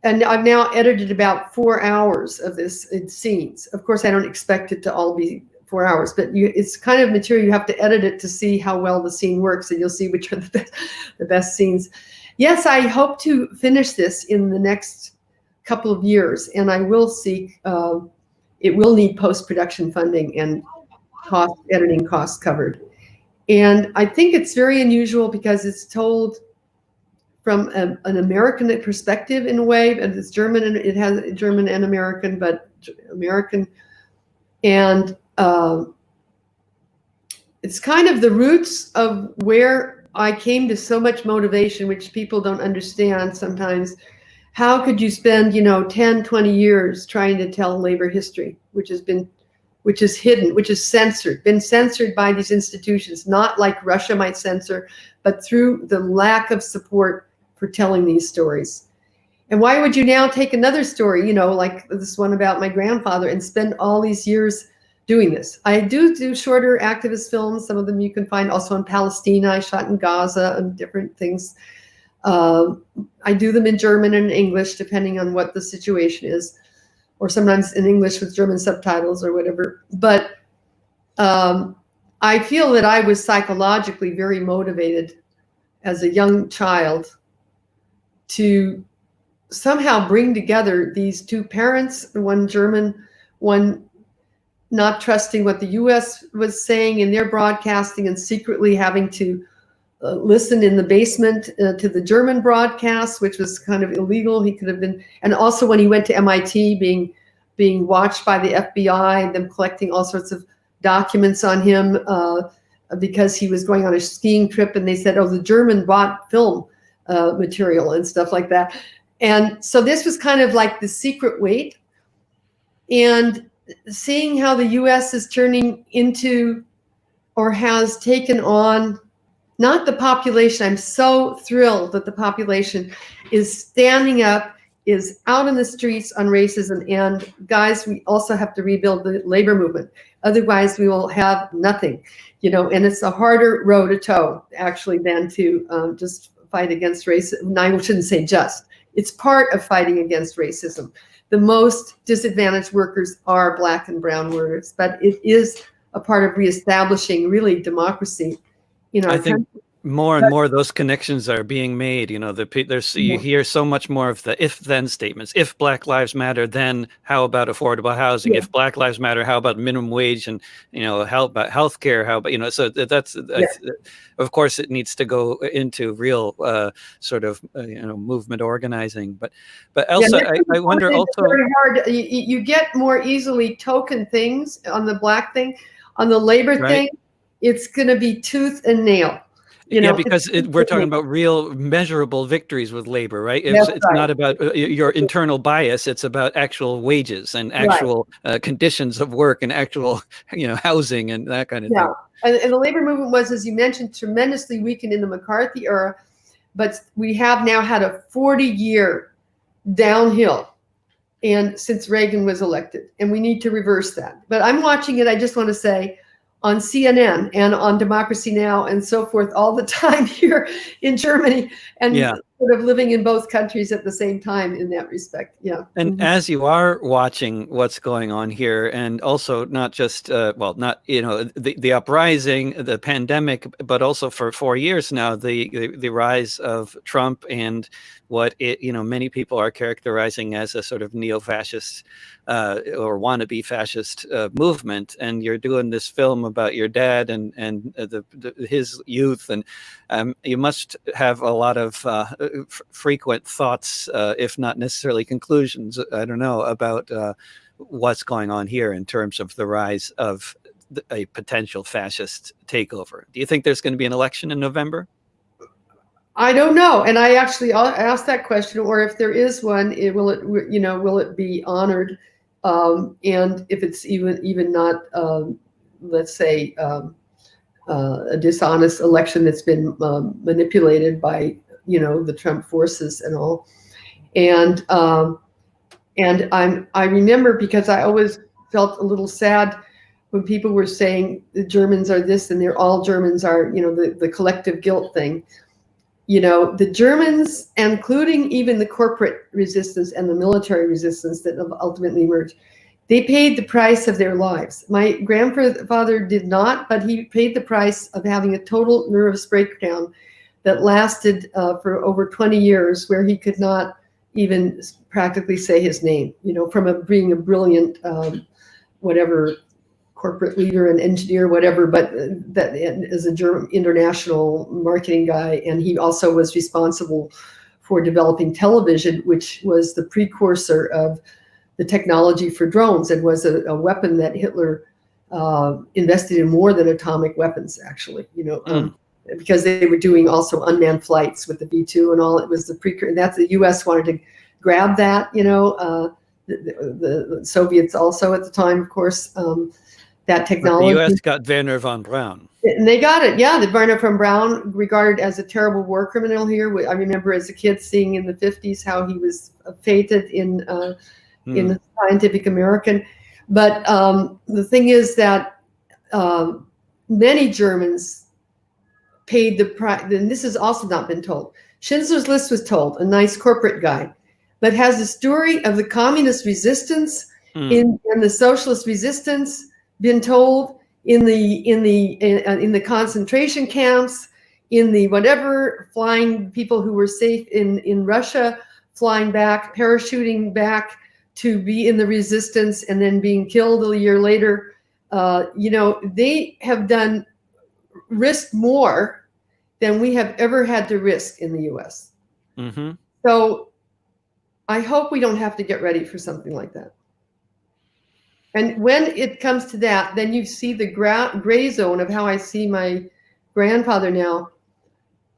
And I've now edited about 4 hours of this in scenes. Of course, I don't expect it to all be 4 hours, but it's kind of material you have to edit it to see how well the scene works, and you'll see which are the best scenes. Yes, I hope to finish this in the next couple of years, and I will seek, it will need post-production funding and editing costs covered. And I think it's very unusual because it's told from an American perspective in a way, and it's German, and it has German and American, but American. And it's kind of the roots of where I came to so much motivation, which people don't understand sometimes. How could you spend, 10, 20 years trying to tell labor history, which is hidden, which is censored, been censored by these institutions, not like Russia might censor, but through the lack of support for telling these stories. And why would you now take another story, like this one about my grandfather, and spend all these years doing this? I do shorter activist films. Some of them you can find also in Palestine. I shot in Gaza and different things. I do them in German and English, depending on what the situation is, or sometimes in English with German subtitles or whatever. But I feel that I was psychologically very motivated as a young child to somehow bring together these two parents, one German, one not trusting what the U.S. was saying in their broadcasting, and secretly having to listened in the basement to the German broadcast, which was kind of illegal. He could have been, and also when he went to MIT, being watched by the FBI and them collecting all sorts of documents on him because he was going on a skiing trip, and they said, "Oh, the German bought film material and stuff like that." And so this was kind of like the secret wait, and seeing how the U.S. is turning into, or has taken on, not the population. I'm so thrilled that the population is standing up, is out in the streets on racism. And guys, we also have to rebuild the labor movement. Otherwise, we will have nothing, and it's a harder row to toe, actually, than to just fight against racism. No, I shouldn't say just. It's part of fighting against racism. The most disadvantaged workers are Black and brown workers, but it is a part of reestablishing really democracy in our I think country. more and more those connections are being made. You hear so much more of the if-then statements. If Black Lives Matter, then how about affordable housing? Yeah. If Black Lives Matter, how about minimum wage? And how about healthcare? How about so that's Yeah. of course it needs to go into real sort of movement organizing. But Elsa, Yeah, I wonder it's also. very hard. You get more easily token things on the Black thing, on the labor Right. thing. It's going to be tooth and nail. Yeah, because we're talking about real measurable victories with labor, right? That's It's right. not about your internal bias. It's about actual wages and actual conditions of work and actual, housing and that kind of Yeah. thing. And the labor movement was, as you mentioned, tremendously weakened in the McCarthy era, but we have now had a 40-year downhill, and since Reagan was elected, and we need to reverse that. But I'm watching it, I just want to say, on CNN and on Democracy Now! And so forth all the time here in Germany, and sort of living in both countries at the same time in that respect. Yeah. And as you are watching what's going on here, and also not just, not, the uprising, the pandemic, but also for 4 years now, the rise of Trump and what many people are characterizing as a sort of neo-fascist or wannabe fascist movement. And you're doing this film about your dad and his youth, and you must have a lot of frequent thoughts, if not necessarily conclusions, I don't know, about what's going on here in terms of the rise of a potential fascist takeover. Do you think there's going to be an election in November? I don't know, and I actually asked that question. Or if there is one, will it be honored? And if it's even not, let's say, a dishonest election that's been manipulated by the Trump forces and all. And I remember, because I always felt a little sad when people were saying the Germans are this and they're all Germans are, the collective guilt thing. The Germans, including even the corporate resistance and the military resistance that ultimately emerged, they paid the price of their lives. My grandfather did not, but he paid the price of having a total nervous breakdown that lasted for over 20 years, where he could not even practically say his name, from being a brilliant, whatever, corporate leader and engineer, whatever, but that as a German international marketing guy. And he also was responsible for developing television, which was the precursor of the technology for drones, and was a weapon that Hitler invested in more than atomic weapons, actually, because they were doing also unmanned flights with the V2 and all. It was the precursor. That's the U.S. wanted to grab that, the Soviets also at the time, of course, that technology. But the U.S. got Werner von Braun. And they got it, yeah. The Werner von Braun, regarded as a terrible war criminal here. I remember as a kid seeing in the 50s how he was feted in the Scientific American. But the thing is that many Germans paid the price, and this has also not been told. Schindler's List was told, a nice corporate guy, but has the story of the communist resistance and the socialist resistance been told in the concentration camps, in the whatever, flying people who were safe in Russia, flying back, parachuting back to be in the resistance, and then being killed a year later. They have risked more than we have ever had to risk in the U.S. Mm-hmm. So I hope we don't have to get ready for something like that. And when it comes to that, then you see the gray zone of how I see my grandfather now,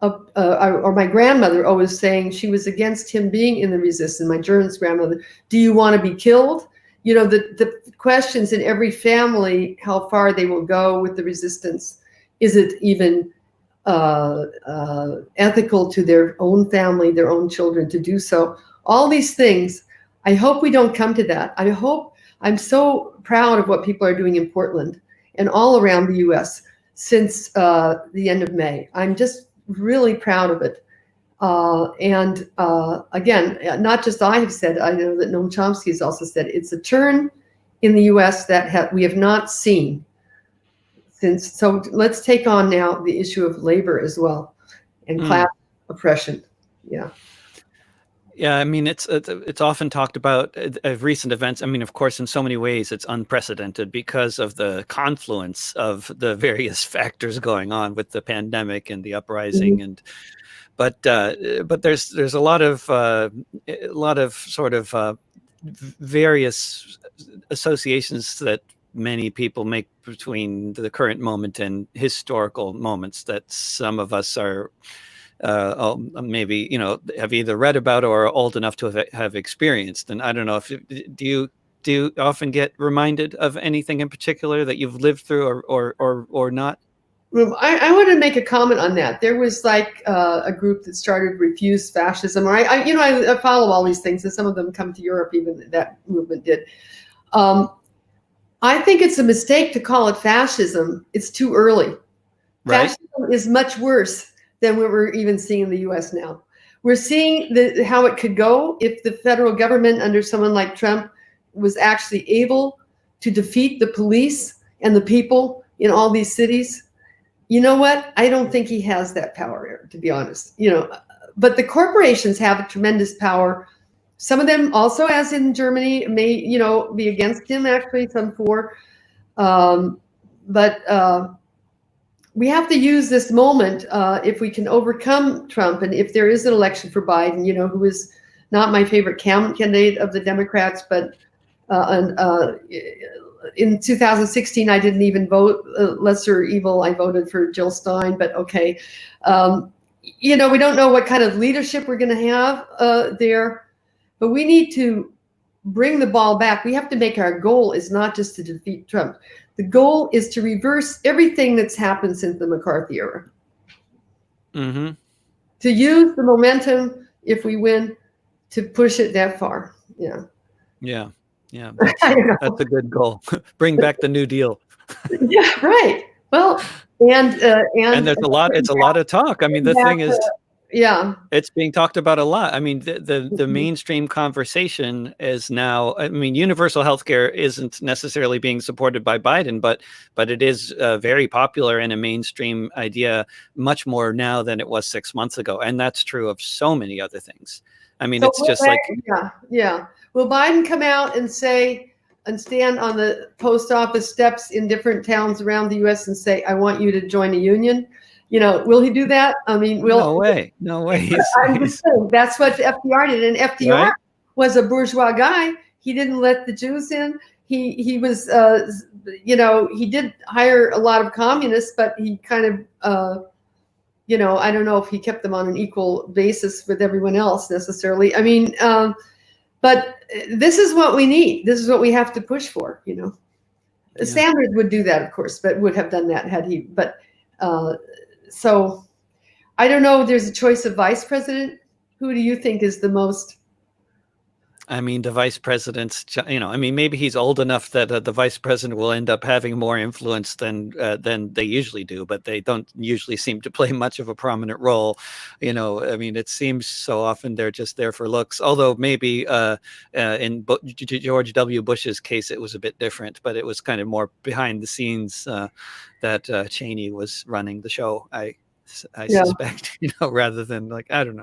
or my grandmother always saying she was against him being in the resistance. My German grandmother, do you want to be killed? You know, the questions in every family, how far they will go with the resistance. Is it even ethical to their own family, their own children to do so? All these things. I hope we don't come to that. I'm so proud of what people are doing in Portland and all around the U.S. since the end of May. I'm just really proud of it. Again, not just I have said, I know that Noam Chomsky has also said, it's a turn in the U.S. that we have not seen since. So let's take on now the issue of labor as well and class oppression. Yeah. Yeah, I mean, it's often talked about recent events. I mean, of course, in so many ways, it's unprecedented because of the confluence of the various factors going on with the pandemic and the uprising, and but there's a lot of sort of various associations that many people make between the current moment and historical moments that some of us are maybe have either read about or are old enough to have experienced. And I don't know if do you often get reminded of anything in particular that you've lived through or not? I want to make a comment on that. There was like a group that started Refuse Fascism, or I follow all these things, and some of them come to Europe. Even that movement did. I think it's a mistake to call it fascism. It's too early. Right. Fascism is much worse than what we're even seeing in the U.S. now. We're seeing how it could go if the federal government under someone like Trump was actually able to defeat the police and the people in all these cities. You know what? I don't think he has that power, to be honest. But the corporations have a tremendous power. Some of them also, as in Germany, may be against him. Actually, some for. But we have to use this moment if we can overcome Trump, and if there is an election for Biden, who is not my favorite candidate of the Democrats, but in 2016 I didn't even vote. Lesser evil, I voted for Jill Stein, but okay. We don't know what kind of leadership we're going to have there, but we need to bring the ball back. We have to make our goal is not just to defeat Trump. The goal is to reverse everything that's happened since the McCarthy era. Mm-hmm. To use the momentum, if we win, to push it that far. Yeah. Yeah. Yeah. That's a good goal. Bring back the New Deal. Yeah. Right. Well, and there's a lot. It's a lot of talk. I mean, the thing is. Yeah, it's being talked about a lot. I mean, the mainstream conversation is now, I mean, universal healthcare isn't necessarily being supported by Biden, but it is very popular and a mainstream idea much more now than it was 6 months ago. And that's true of so many other things. I mean, it's just like. Yeah. Will Biden come out and say, and stand on the post office steps in different towns around the U.S. and say, I want you to join a union? Will he do that? I mean, no way. I'm just saying, that's what FDR did, and FDR was a bourgeois guy. He didn't let the Jews in. He was, he did hire a lot of communists, but he kind of, I don't know if he kept them on an equal basis with everyone else necessarily. I mean, but this is what we need. This is what we have to push for. Sanders would do that, of course, but would have done that had he. But. So I don't know. There's a choice of vice president. Who do you think is the most? I mean, the vice president's, I mean, maybe he's old enough that the vice president will end up having more influence than they usually do, but they don't usually seem to play much of a prominent role. I mean, it seems so often they're just there for looks, although maybe in George W. Bush's case, it was a bit different, but it was kind of more behind the scenes that Cheney was running the show. I suspect, rather than like, I don't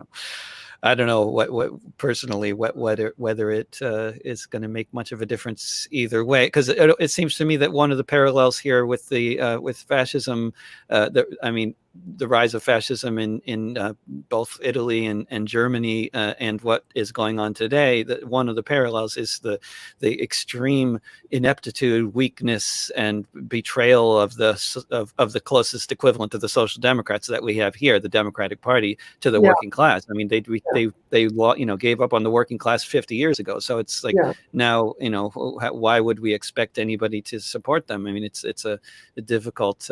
know what personally whether it is going to make much of a difference either way, because it seems to me that one of the parallels here with the with fascism, I mean, the rise of fascism in both Italy and Germany, and what is going on today, that one of the parallels is the extreme ineptitude, weakness, and betrayal of the closest equivalent of the Social Democrats that we have here, the Democratic Party, to the Yeah. working class. I mean, they gave up on the working class 50 years ago. So it's like, now, why would we expect anybody to support them? I mean, it's a difficult,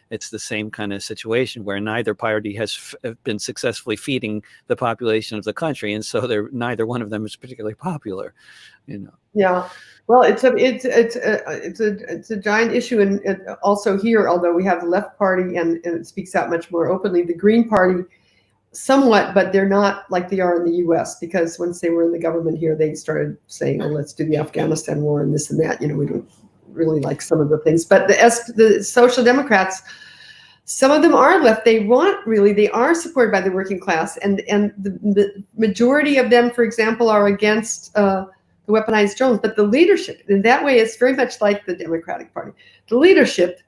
it's the same kind of situation where neither party has been successfully feeding the population of the country, and so neither one of them is particularly popular. Yeah. Well, it's a giant issue, and also here, although we have the left party and it speaks out much more openly, the Green Party, somewhat, but they're not like they are in the U.S. because once they were in the government here, they started saying, "Oh, let's do the Afghanistan war and this and that." We don't really like some of the things, but the Social Democrats, some of them are left. They are supported by the working class, and the majority of them, for example, are against the weaponized drones. But the leadership, in that way, it's very much like the Democratic Party. The leadership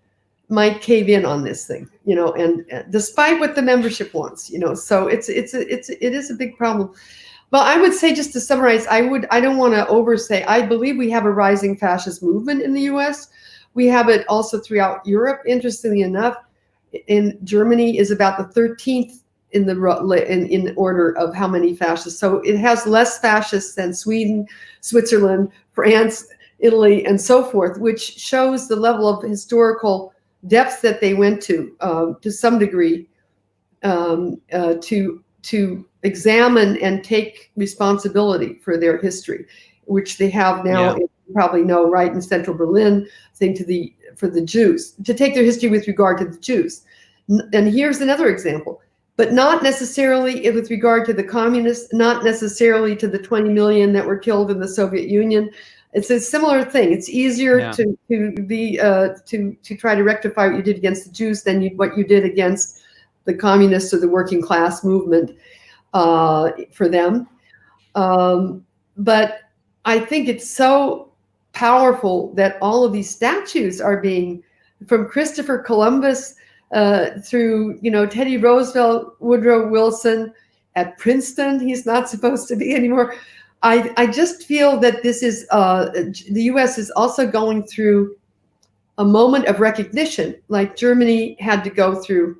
might cave in on this thing, and despite what the membership wants, so it is a big problem. Well, I would say, just to summarize, I don't want to oversay. I believe we have a rising fascist movement in the U.S. We have it also throughout Europe. Interestingly enough, in Germany is about the 13th in order of how many fascists. So it has less fascists than Sweden, Switzerland, France, Italy, and so forth, which shows the level of historical depth that they went to some degree, to examine and take responsibility for their history, which they have now. You probably know, right, in central Berlin, for the Jews, to take their history with regard to the Jews. And here's another example, but not necessarily with regard to the communists, not necessarily to the 20 million that were killed in the Soviet Union. It's a similar thing. It's easier to try to rectify what you did against the Jews than what you did against the communists or the working class movement for them. But I think it's so powerful that all of these statues are being, from Christopher Columbus through Teddy Roosevelt, Woodrow Wilson, at Princeton. He's not supposed to be anymore. I just feel that this is the U.S. is also going through a moment of recognition, like Germany had to go through,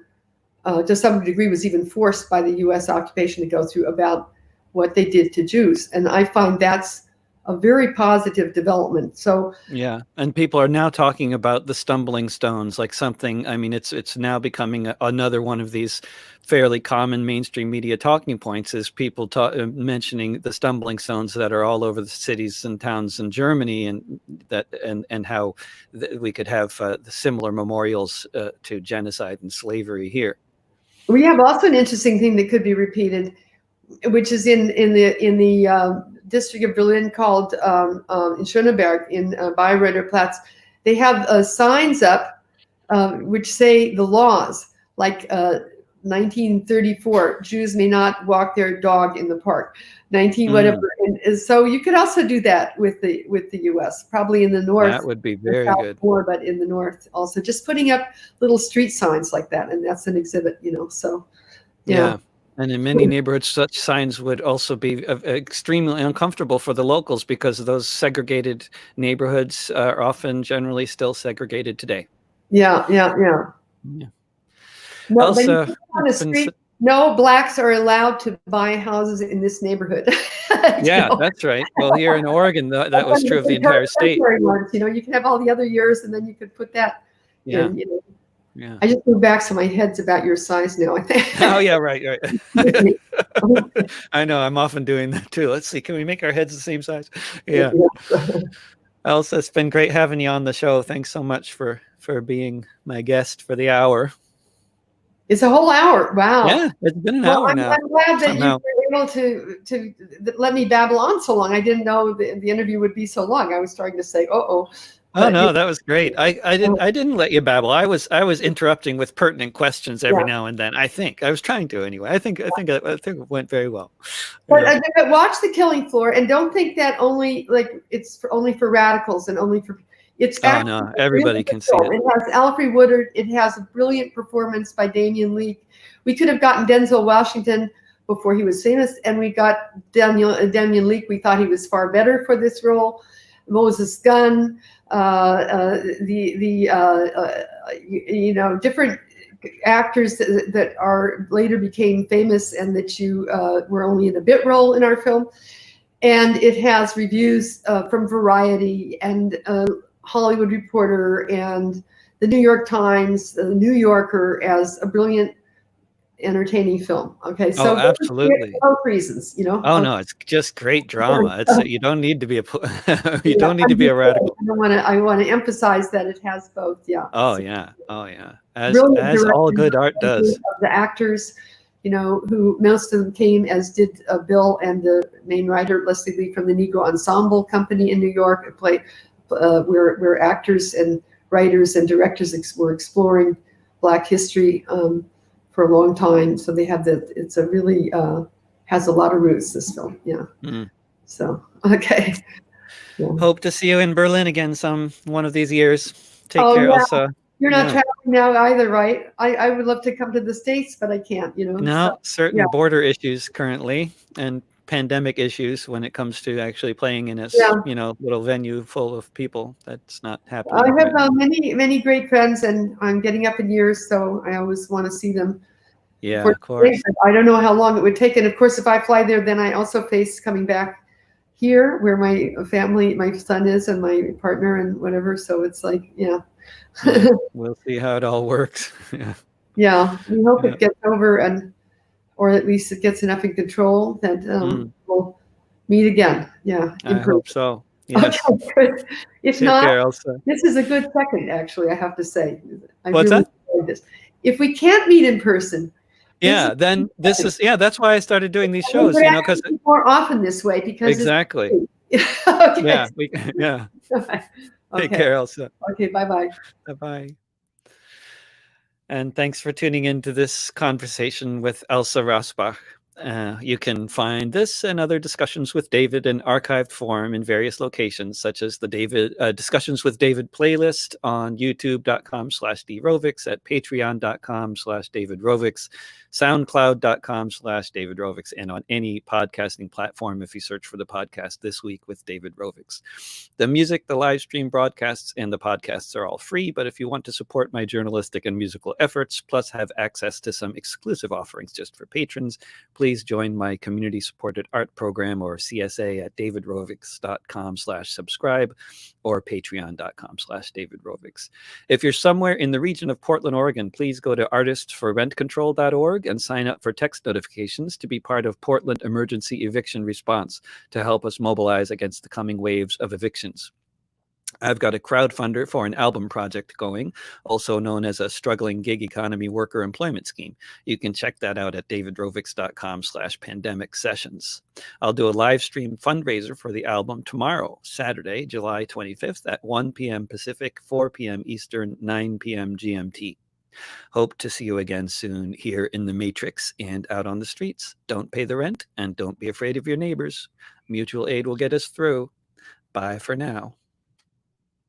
to some degree was even forced by the U.S. occupation to go through, about what they did to Jews. And I find that's a very positive development. So yeah, and people are now talking about the stumbling stones, like something. I mean, it's now becoming another one of these fairly common mainstream media talking points, is people mentioning the stumbling stones that are all over the cities and towns in Germany, and how we could have similar memorials to genocide and slavery here. We have also an interesting thing that could be repeated, which is in the district of Berlin called in Schöneberg, in Bayreuther Platz. They have signs up which say the laws, like 1934, Jews may not walk their dog in the park. 19 whatever. And so you could also do that with the U.S. Probably in the north. That would be very good. More, but in the north also, just putting up little street signs like that, and that's an exhibit. So yeah. And in many neighborhoods, such signs would also be extremely uncomfortable for the locals, because those segregated neighborhoods are often generally still segregated today. Yeah. No, Elsa, on the street, no blacks are allowed to buy houses in this neighborhood. Yeah, that's right. Well, here in Oregon, that was true of the entire state. You can have all the other years, and then you could put that in. Yeah. I just moved back, so my head's about your size now, I think. Oh, yeah, right. I know, I'm often doing that too. Let's see, can we make our heads the same size? Yeah. Elsa, it's been great having you on the show. Thanks so much for being my guest for the hour. It's a whole hour. Wow. Yeah, it's been an hour now. I'm glad that you were able to let me babble on so long. I didn't know the interview would be so long. I was starting to say, Oh no, that was great. I didn't let you babble. I was interrupting with pertinent questions every now and then. I think I was trying to anyway. I think it went very well. But watch The Killing Floor, and don't think that only it's only for radicals and only for, It's Oh actually no, a really everybody good can see film. it. It has Alfre Woodard. It has a brilliant performance by Damian Leake. We could have gotten Denzel Washington before he was famous, and we got Damian Leake. We thought he was far better for this role. Moses Gunn, different actors that are later became famous and that you were only in a bit role in our film. And it has reviews from Variety and Hollywood Reporter and the New York Times, the New Yorker, as a brilliant, entertaining film. Okay, Oh, so absolutely. both reasons, Oh Okay. no, it's just great drama. It's you don't need to be a you Yeah, don't need to be a radical. I want to emphasize that it has both. Yeah, Oh so yeah, oh yeah. brilliant As all direction good art of does. the actors, who most of them came, as did Bill and the main writer Leslie Lee from the Negro Ensemble Company in New York. Play where actors and writers and directors were exploring Black history for a long time. So they have that. It's a really has a lot of roots. This film, yeah. Mm. So okay. Yeah. Hope to see you in Berlin again one of these years. Take Oh care, yeah, Elsa. you're not Yeah. traveling now either, right? I would love to come to the States, but I can't. So No, yeah, certain border issues currently and pandemic issues when it comes to actually playing in a yeah. little venue full of people. That's not I happening have right now. many great friends, and I'm getting up in years, so I always want to see them. Yeah, For of course. I don't know how long it would take, and of course, if I fly there, then I also face coming back here, where my family, my son is, and my partner, and whatever. So it's like, yeah, Yeah, we'll see how it all works. Yeah, yeah. We hope yeah. it gets over, or at least it gets enough in control that Mm, we'll meet again. Yeah, I in person. hope so. Okay, Yes. good. If Take not, care, Elsa. this is a good second, actually, I have to say. I What's really that? enjoyed this. If we can't meet in person, this is Yeah, then this is yeah, that's why I started doing these we shows, would because actually do more often this way because it's exactly. okay. Yeah, yeah. Take Okay. care, Elsa. Okay. Bye bye. Bye-bye. And thanks for tuning into this conversation with Elsa Rassbach. You can find this and other discussions with David in archived form in various locations, such as the Discussions with David playlist on youtube.com/drovix, at patreon.com/davidrovix, soundcloud.com/davidrovix, and on any podcasting platform if you search for the podcast This Week with David Rovix. The music, the live stream broadcasts, and the podcasts are all free, but if you want to support my journalistic and musical efforts, plus have access to some exclusive offerings just for patrons, please join my community supported art program, or CSA, at davidrovix.com/subscribe or patreon.com/davidrovix. If you're somewhere in the region of Portland, Oregon, please go to artistsforrentcontrol.org and sign up for text notifications to be part of Portland Emergency Eviction Response to help us mobilize against the coming waves of evictions. I've got a crowdfunder for an album project going, also known as a struggling gig economy worker employment scheme. You can check that out at davidrovix.com/pandemic sessions. I'll do a live stream fundraiser for the album tomorrow, Saturday, July 25th at 1 p.m. Pacific, 4 p.m. Eastern, 9 p.m. GMT. Hope to see you again soon here in the Matrix and out on the streets. Don't pay the rent and don't be afraid of your neighbors. Mutual aid will get us through. Bye for now.